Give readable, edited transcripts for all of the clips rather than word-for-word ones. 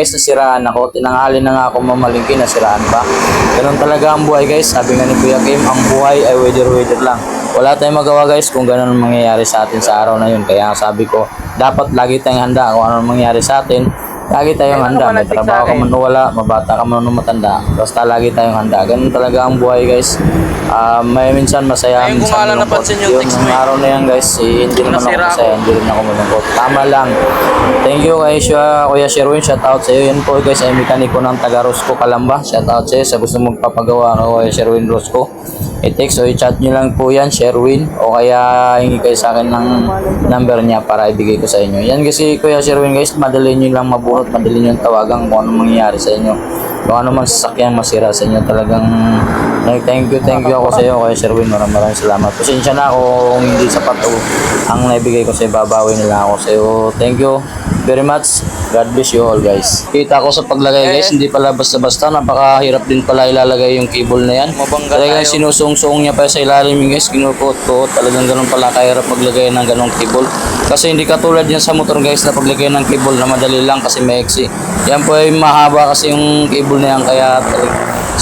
Guys, nasiraan ako. Tinanghali na nga ako mamalingki, nasiraan pa. Ganun talaga ang buhay guys. Sabi nga ni Kuya Kim, ang buhay ay weather lang. Wala tayong magawa guys kung ganun ang mangyayari sa atin sa araw na yun. Kaya sabi ko, dapat lagi tayong handa kung ano mangyayari sa atin. Lagi tayong handa. May trabaho ka man o wala, mabata ka man o matanda. Basta lagi tayong handa. Ganun talaga ang buhay guys. May minsan masaya, minsan malungkot. Yung araw na yan guys, hindi naman ako masaya, hindi rin ako malungkot. Tama lang. Thank you kay Kuya Sherwin, shout out sa iyo. Yan po guys ay mekaniko ng taga Rosco Calamba. Shout out sa iyo sa gusto magpapagawa ng Kuya Sherwin Rosco. I-text o i-chat nyo lang po yan, Sherwin, o kaya hingi kayo sa akin ng number niya para ibigay ko sa inyo. Yan kasi Kuya Sherwin guys, madali nyo lang mabunot, madali nyo tawagan kung ano mangyayari sa inyo. Kung ano mang sasakyan masira sa inyo, talagang thank you ako sa iyo Kuya Sherwin, maraming salamat. Pasensya na ako kung hindi sapat ang naibigay ko sa iyo, babawi nila ako sa iyo. Thank you very much. God bless you all guys. Kita ko sa paglagay guys, hindi pala basta-basta, napakahirap din pala ilalagay yung cable na yan. Talagang sinusung-sung niya pa sa ilalim guys, kinukot-kot. Talagang ganun pala kahirap maglagay ng ganung cable. Kasi hindi katulad yan sa motor guys na paglagay ng cable na madali lang kasi maiksi. Yan po ay mahaba kasi yung cable na yan, kaya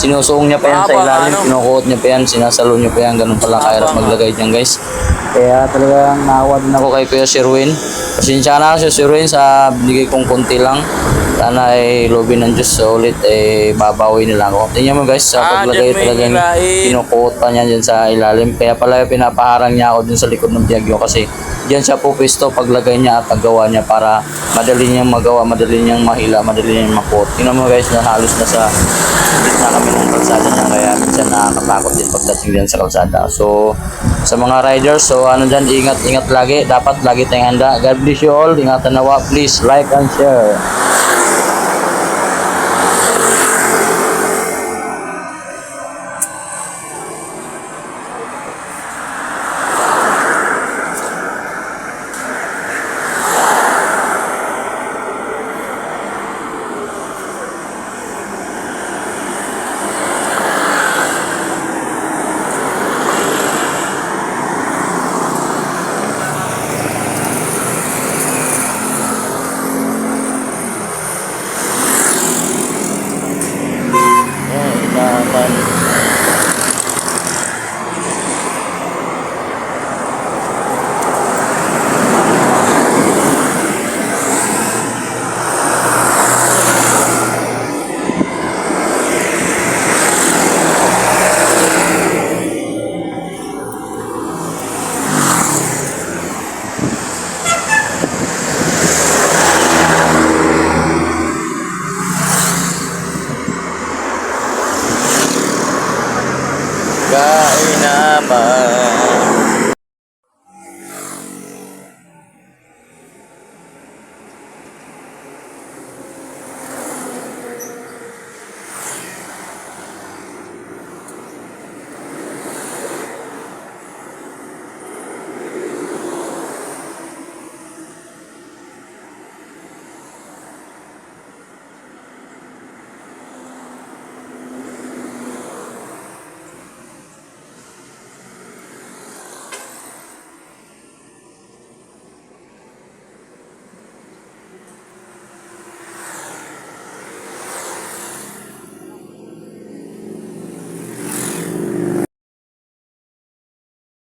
sinusuong niya pa yan sa ilalim, kinukot niya pa yan, sinasalo niya pa yan. Ganun pala kahirap maglagay dyan guys. Kaya talagang naawa din ako kay Kuya Sherwin. Pasensya na ako sa Sherwin sa binigay kong konti lang. Sana ay lobby ng Diyos sa ulit babawi nila ako. Tingnan mo guys, sa paglagay talagang kinukot pa niya dyan sa ilalim. Kaya pala pinapaharang niya ako dun sa likod ng Piaggio kasi dyan siya pupisto paglagay niya at paggawa niya para madali niyang magawa, madali niyang mahila, madali niyang makot. Tingnan mo guys, na halos na sa gitna kami ng kalsada niya, kaya minsan nakakatakot din pagdating dyan sa kalsada. So sa mga riders, so ano dyan, ingat lagi, dapat lagi tayong handa. God bless you all, ingatan nawa, please like and share. Kain naman.